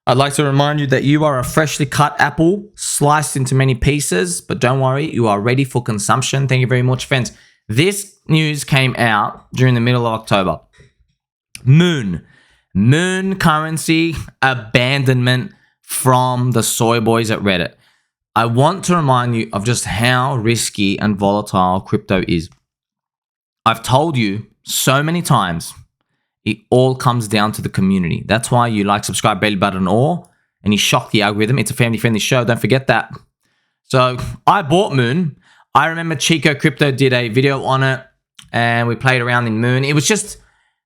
I'd like to remind you that you are a freshly cut apple, sliced into many pieces, but don't worry, you are ready for consumption. Thank you very much, friends. This news came out during the middle of October. Moon currency abandonment from the soy boys at Reddit. I want to remind you of just how risky and volatile crypto is. I've told you so many times, it all comes down to the community. That's why you like, subscribe, belly button, and you shock the algorithm. It's a family-friendly show. Don't forget that. So I bought Moon. I remember Chico Crypto did a video on it, and we played around in Moon. It was just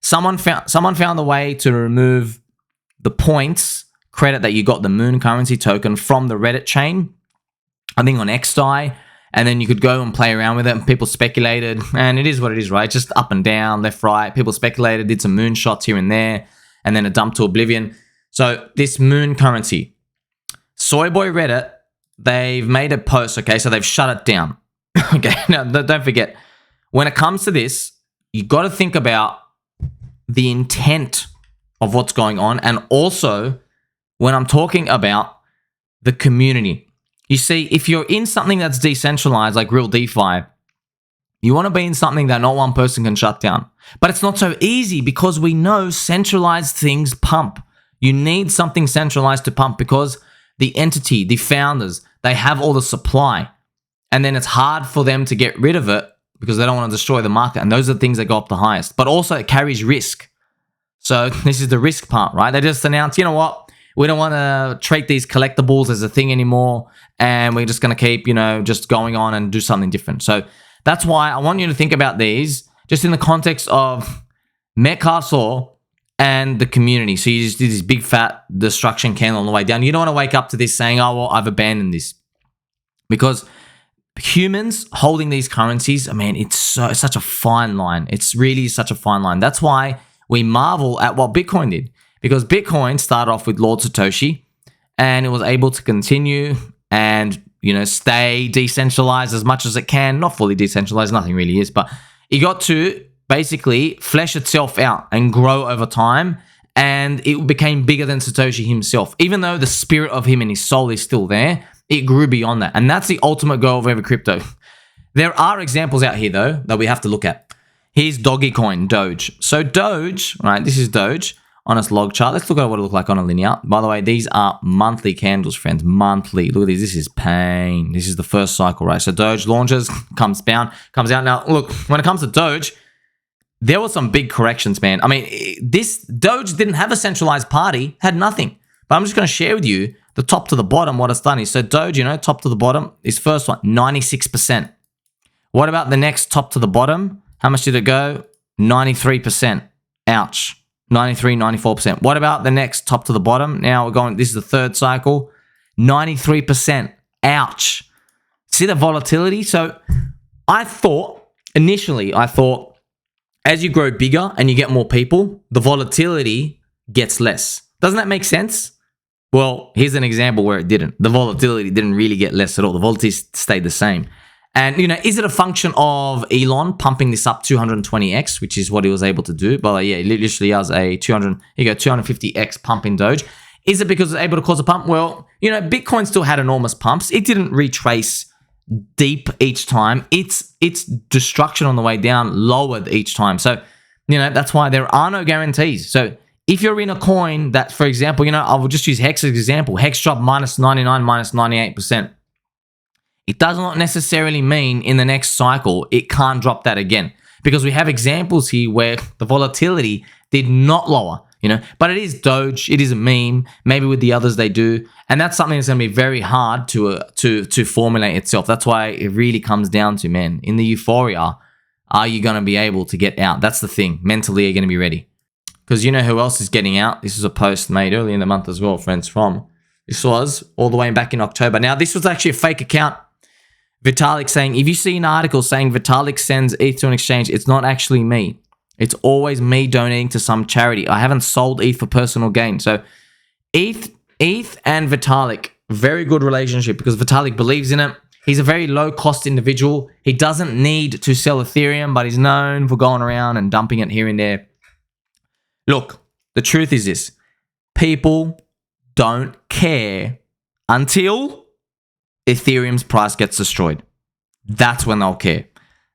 someone found a way to remove the points credit that you got the Moon currency token from the Reddit chain, I think on XDAI, and then you could go and play around with it, and people speculated, and it is what it is, right? Just up and down, left, right. People speculated, did some moon shots here and there, and then a dump to oblivion. So this Moon currency, Soyboy Reddit, they've made a post, okay? So they've shut it down. Okay, now don't forget, when it comes to this, you got to think about the intent of what's going on, and also when I'm talking about the community. You see, if you're in something that's decentralized, like real DeFi, you want to be in something that not one person can shut down. But it's not so easy because we know centralized things pump. You need something centralized to pump because the entity, the founders, they have all the supply. And then it's hard for them to get rid of it because they don't want to destroy the market. And those are the things that go up the highest. But also it carries risk. So this is the risk part, right? They just announced, you know what? We don't want to treat these collectibles as a thing anymore. And we're just going to keep, just going on and do something different. So that's why I want you to think about these just in the context of Metcalfe and the community. So you just did this big fat destruction candle on the way down. You don't want to wake up to this saying, oh, well, I've abandoned this. Because humans holding these currencies, it's such a fine line. It's really such a fine line. That's why we marvel at what Bitcoin did. Because Bitcoin started off with Lord Satoshi and it was able to continue and, stay decentralized as much as it can. Not fully decentralized, nothing really is, but it got to basically flesh itself out and grow over time, and it became bigger than Satoshi himself. Even though the spirit of him and his soul is still there, it grew beyond that. And that's the ultimate goal of every crypto. There are examples out here, though, that we have to look at. Here's Dogecoin, Doge. So Doge, right, this is Doge on its log chart. Let's look at what it looked like on a linear. By the way, these are monthly candles, friends. Monthly. Look at these. This is pain. This is the first cycle, right? So Doge launches, comes down, comes out. Now, look, when it comes to Doge, there were some big corrections, man. This Doge didn't have a centralized party, had nothing. But I'm just going to share with you the top to the bottom what it's done is. So Doge, top to the bottom, is first one, 96%. What about the next top to the bottom? How much did it go? 93%. Ouch. 93, 94%. What about the next top to the bottom? Now we're going, this is the third cycle, 93%. Ouch. See the volatility? So initially I thought as you grow bigger and you get more people, the volatility gets less. Doesn't that make sense? Well, here's an example where it didn't. The volatility didn't really get less at all. The volatility stayed the same. And, is it a function of Elon pumping this up 220x, which is what he was able to do? But yeah, it literally has a 250x pump in Doge. Is it because it's able to cause a pump? Well, Bitcoin still had enormous pumps. It didn't retrace deep each time. Its destruction on the way down lowered each time. So, that's why there are no guarantees. So if you're in a coin that, for example, I will just use Hex as an example. Hex dropped minus 99, minus 98%. It does not necessarily mean in the next cycle it can't drop that again, because we have examples here where the volatility did not lower, but it is Doge, it is a meme. Maybe with the others they do, and that's something that's going to be very hard to formulate itself. That's why it really comes down to, man, in the euphoria, are you going to be able to get out? That's the thing. Mentally, you're going to be ready, because who else is getting out? This is a post made early in the month as well, friends. This was all the way back in October. Now, this was actually a fake account. Vitalik saying, if you see an article saying Vitalik sends ETH to an exchange, it's not actually me. It's always me donating to some charity. I haven't sold ETH for personal gain. So ETH and Vitalik, very good relationship because Vitalik believes in it. He's a very low cost individual. He doesn't need to sell Ethereum, but he's known for going around and dumping it here and there. Look, the truth is this. People don't care until Ethereum's price gets destroyed. That's when they'll care.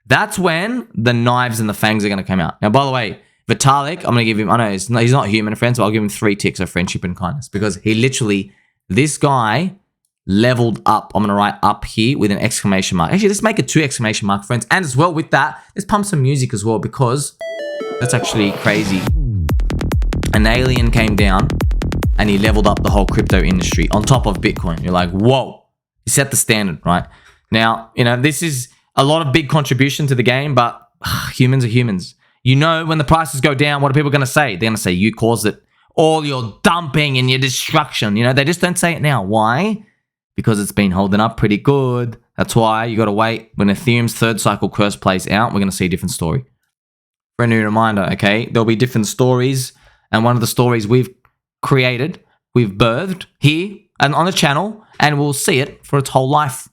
That's when the knives and the fangs are going to come out. Now, by the way, Vitalik, I'm going to give him, I know he's not human, friends, but I'll give him 3 ticks of friendship and kindness because he literally, this guy leveled up. I'm going to write up here with an exclamation mark. Actually, let's make it 2 exclamation mark, friends. And as well with that, let's pump some music as well because that's actually crazy. An alien came down and he leveled up the whole crypto industry on top of Bitcoin. You're like, whoa, he set the standard, right? Now, this is a lot of big contribution to the game, but humans are humans. When the prices go down, what are people going to say? They're going to say, you caused it. All your dumping and your destruction. They just don't say it now. Why? Because it's been holding up pretty good. That's why you got to wait. When Ethereum's 3rd cycle curse plays out, we're going to see a different story. Friendly reminder, okay? There'll be different stories. And one of the stories we've created, we've birthed here and on the channel, and we'll see it for its whole life.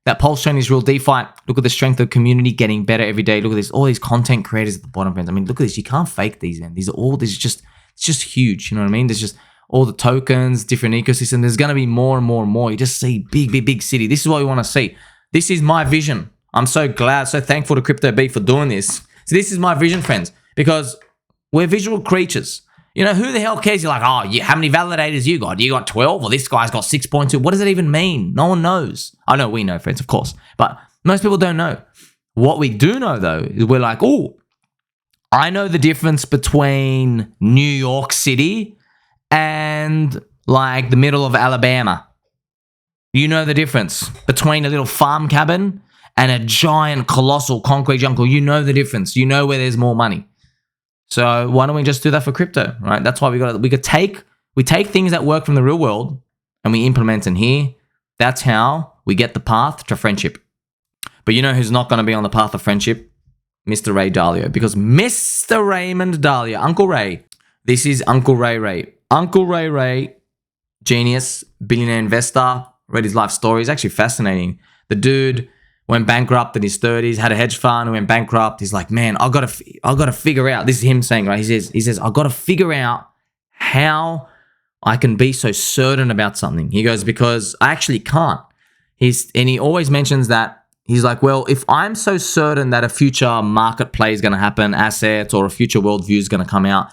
That PulseChain is real DeFi. Look at the strength of the community getting better every day. Look at this. All these content creators at the bottom, friends. I mean, look at this. You can't fake these, man. It's just huge. You know what I mean? There's just all the tokens, different ecosystem. There's going to be more and more and more. You just see big city. This is what we want to see. This is my vision. I'm so glad, so thankful to Crypto B for doing this. So this is my vision, friends, because we're visual creatures. Who the hell cares? You're like, how many validators you got? You got 12? Or this guy's got 6.2? What does it even mean? No one knows. I know we know, friends, of course. But most people don't know. What we do know, though, is we're like, I know the difference between New York City and like the middle of Alabama. You know the difference between a little farm cabin and a giant, colossal concrete jungle. You know the difference. You know where there's more money. So why don't we just do that for crypto, right? That's why we take things that work from the real world and we implement in here. That's how we get the path to friendship. But you know who's not going to be on the path of friendship? Mr. Ray Dalio. Because Mr. Raymond Dalio, Uncle Ray, this is Uncle Ray. Uncle Ray, genius, billionaire investor, read his life story. It's actually fascinating. The dude went bankrupt in his 30s, had a hedge fund, went bankrupt. He's like, man, I gotta figure out. This is him saying, right? He says, I gotta figure out how I can be so certain about something. He goes, because I actually can't. And he always mentions that. He's like, well, if I'm so certain that a future market play is gonna happen, assets or a future worldview is gonna come out,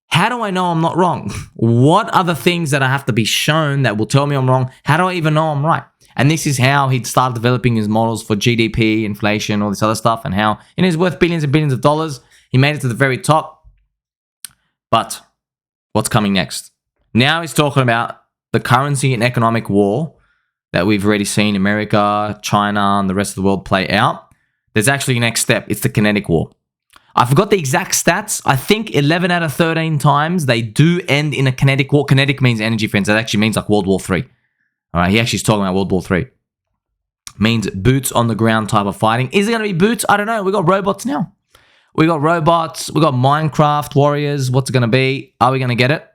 how do I know I'm not wrong? What are the things that I have to be shown that will tell me I'm wrong? How do I even know I'm right? And this is how he'd start developing his models for GDP, inflation, all this other stuff, and how he's worth billions and billions of dollars. He made it to the very top. But what's coming next? Now he's talking about the currency and economic war that we've already seen America, China, and the rest of the world play out. There's actually a next step. It's the kinetic war. I forgot the exact stats. I think 11 out of 13 times they do end in a kinetic war. Kinetic means energy, friends. That actually means like World War III. All right, he actually is talking about World War III. Means boots on the ground type of fighting. Is it going to be boots? I don't know. We got robots now. We got robots. We got Minecraft warriors. What's it going to be? Are we going to get it?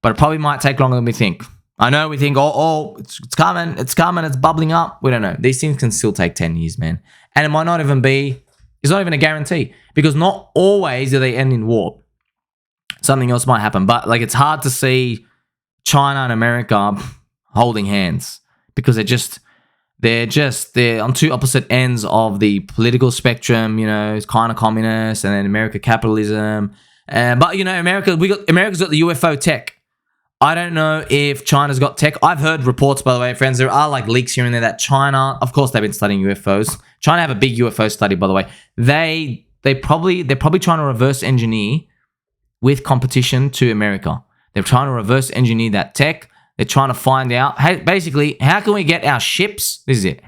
But it probably might take longer than we think. I know we think, it's coming. It's coming. It's bubbling up. We don't know. These things can still take 10 years, man. And it might not even be, it's not even a guarantee. Because not always do they end in war. Something else might happen. But like it's hard to see China and America holding hands because they're on two opposite ends of the political spectrum. It's kind of communist, and then America capitalism. But America's got the UFO tech. I don't know if China's got tech. I've heard reports, by the way, friends. There are like leaks here and there that China, of course, they've been studying UFOs. China have a big UFO study, by the way. They're probably trying to reverse engineer with competition to America. They're trying to reverse engineer that tech. They're trying to find out, basically, how can we get our ships? This is it.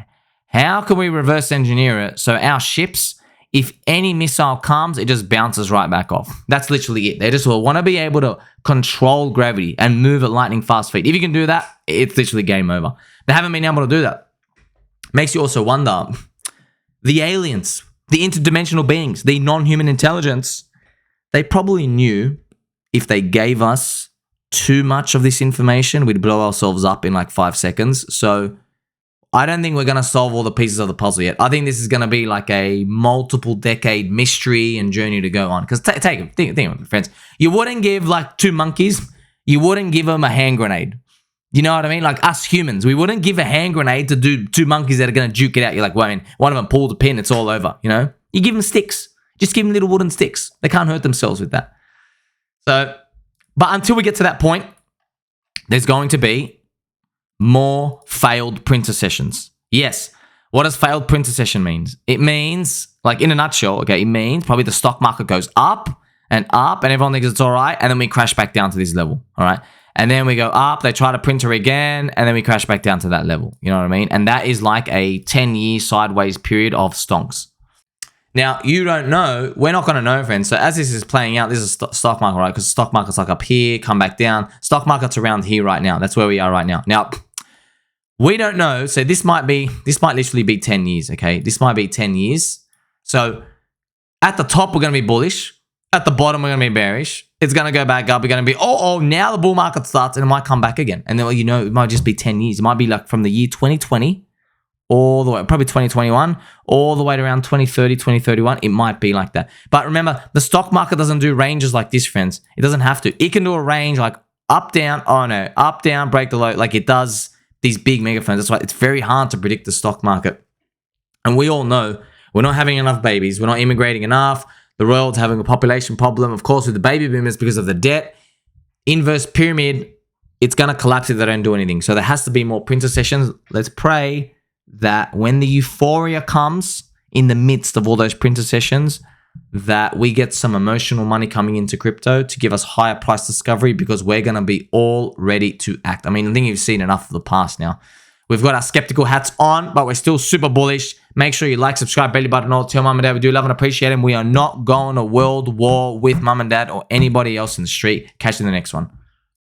How can we reverse engineer it so our ships, if any missile comes, it just bounces right back off? That's literally it. They just will want to be able to control gravity and move at lightning fast speed. If you can do that, it's literally game over. They haven't been able to do that. Makes you also wonder, the aliens, the interdimensional beings, the non-human intelligence, they probably knew if they gave us too much of this information, we'd blow ourselves up in like 5 seconds. So I don't think we're going to solve all the pieces of the puzzle yet. I think this is going to be like a multiple decade mystery and journey to go on. Because think of it, friends. You wouldn't give like two monkeys, you wouldn't give them a hand grenade. You know what I mean? Like us humans, we wouldn't give a hand grenade to do two monkeys that are going to duke it out. You're like, well, I mean, one of them pulls a pin, it's all over, you know? You give them sticks. Just give them little wooden sticks. They can't hurt themselves with that. So, but until we get to that point, there's going to be more failed printer sessions. Yes. What does failed printer session means? It means, like in a nutshell, okay, it means probably the stock market goes up and everyone thinks it's all right, and then we crash back down to this level, all right? And then we go up, they try to printer again, and then we crash back down to that level. You know what I mean? And that is like a 10-year sideways period of stonks. Now, you don't know. We're not going to know, friends. So as this is playing out, this is stock market, right? Because stock market's like up here, come back down. Stock market's around here right now. That's where we are right now. Now, we don't know. So this might literally be 10 years, okay? This might be 10 years. So at the top, we're going to be bullish. At the bottom, we're going to be bearish. It's going to go back up. We're going to be, now the bull market starts and it might come back again. And then, well, you know, it might just be 10 years. It might be like from the year 2020 all the way, probably 2021, all the way to around 2030, 2031. It might be like that. But remember, the stock market doesn't do ranges like this, friends. It doesn't have to. It can do a range like up, down, up, down, break the low, like it does these big mega firms. That's why it's very hard to predict the stock market. And we all know we're not having enough babies. We're not immigrating enough. The world's having a population problem, of course, with the baby boomers because of the debt. Inverse pyramid, it's going to collapse if they don't do anything. So there has to be more printer sessions. Let's pray that when the euphoria comes in the midst of all those printer sessions, that we get some emotional money coming into crypto to give us higher price discovery, because we're going to be all ready to act. I mean, I think you've seen enough of the past now. We've got our skeptical hats on, but we're still super bullish. Make sure you like, subscribe, belly button, all. Tell mum and dad we do love and appreciate them. We are not going to world war with mum and dad or anybody else in the street. Catch you in the next one.